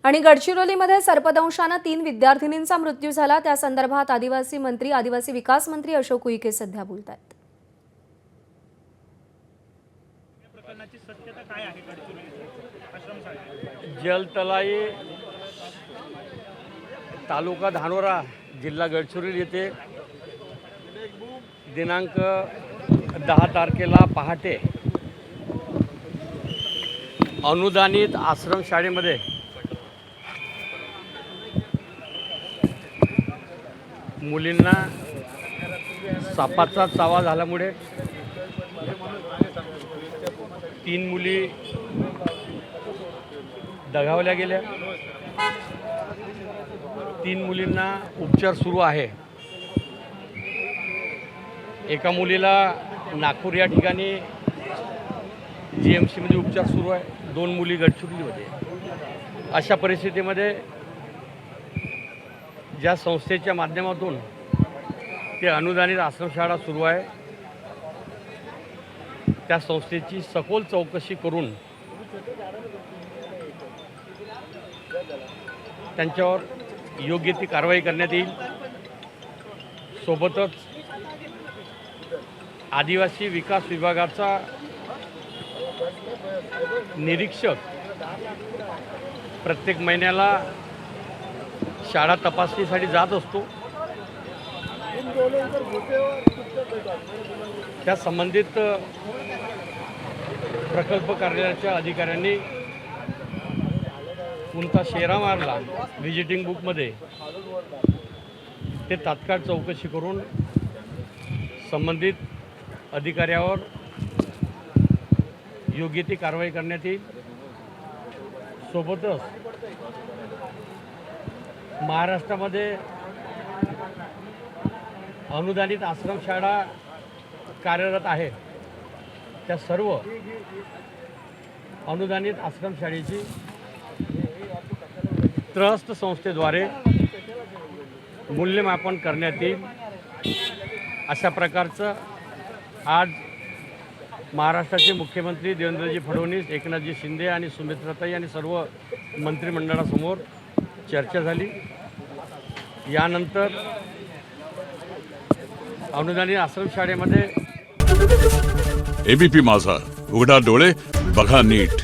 आणि गडचिरोलीमध्ये सर्पदंशाने 3 विद्यार्थिनींचा मृत्यू झाला। त्या संदर्भात आदिवासी मंत्री, आदिवासी विकास मंत्री अशोक उईके सध्या बोलतायत। जलतलाई तालुका धानोरा जिल्हा गडचिरोली येथे दिनांक 10 तारखेला पहाटे अनुदानित आश्रमशाळेमध्ये मुलींना सापाचा चावा झाल्यामुळे 3 मुली दगावल्या गेल्या। 3 मुलींना उपचार सुरू आहे। एका मुलीला नागपूर या ठिकाणी GMC मध्ये उपचार सुरू आहे। 2 मुली गडचिरोलीमध्ये। अशा परिस्थितीमध्ये ज्या संस्थेच्या माध्यमातून ते अनुदानित आश्रमशाळा सुरू आहे त्या संस्थेची सखोल चौकशी करून त्यांच्यावर योग्य ती कारवाई करण्यात येईल। सोबतच आदिवासी विकास विभागाचा निरीक्षक प्रत्येक महिन्याला शाळा तपासणीसाठी जात असतो। त्या संबंधित प्रकल्प कार्यालयाच्या अधिकाऱ्यांनी कोणता शेरा मारला व्हिजिटिंग बुकमध्ये ते तात्काळ चौकशी करून संबंधित अधिकाऱ्यावर योग्य ती कारवाई करण्यात येईल। सोबतच महाराष्ट्रामध्ये अनुदानित आश्रमशाळा कार्यरत आहे त्या सर्व अनुदानित आश्रमशाळेची ट्रस्ट संस्थेद्वारे मूल्यमापन करण्यात येईल। अशा प्रकारचं आज महाराष्ट्राचे मुख्यमंत्री देवेंद्रजी फडणवीस, एकनाथजी शिंदे आणि सुमित्राताई आणि सर्व मंत्रिमंडळासमोर चर्चा झाली। यानंतर अनुदानित आश्रमशाळेमध्ये एबीपी माझा, उघडा डोळे बघा नीट।